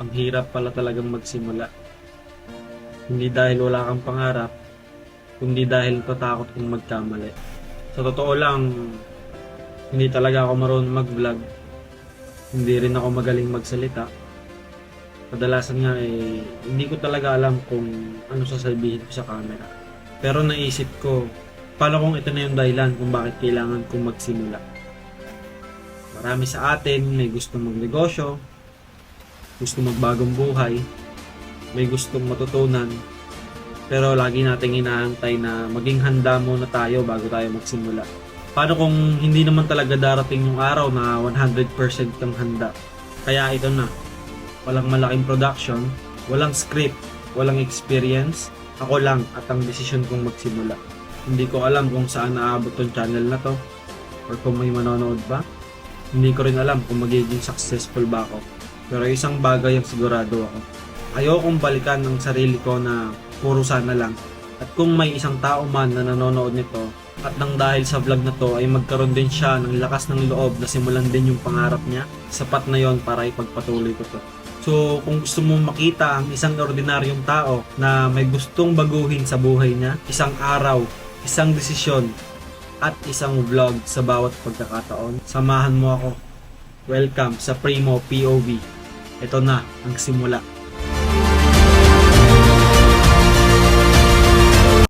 Ang hirap pala talagang magsimula. Hindi dahil wala kang pangarap, kundi dahil natatakot kang magkamali. Sa totoo lang, hindi talaga ako marunong mag-vlog. Hindi rin ako magaling magsalita. Kadalasan nga hindi ko talaga alam kung ano sasabihin ko sa camera. Pero naisip ko, paano kung ito na yung dahilan kung bakit kailangan kong magsimula. Marami sa atin may gustong magnegosyo, gusto magbagong buhay, may gustong matutunan, pero lagi nating inaantay na maging handa muna tayo bago tayo magsimula. Paano kung hindi naman talaga darating yung araw na 100% kang handa? Kaya ito na, walang malaking production, walang script, walang experience, ako lang at ang desisyon kong magsimula. Hindi ko alam kung saan naabot tong channel na to, or kung may manonood ba. Hindi ko rin alam kung magiging successful ba ako. Pero isang bagay ang sigurado ako. Ayokong balikan ng sarili ko na puro sana lang. At kung may isang tao man na nanonood nito, at nang dahil sa vlog na to ay magkaroon din siya ng lakas ng loob na simulan din yung pangarap niya, sapat na yon para ipagpatuloy ko to. So kung gusto mong makita ang isang ordinaryong tao na may gustong baguhin sa buhay niya, isang araw, isang desisyon, at isang vlog sa bawat pagkakataon, samahan mo ako. Welcome sa Primo POV. Ito na ang simula.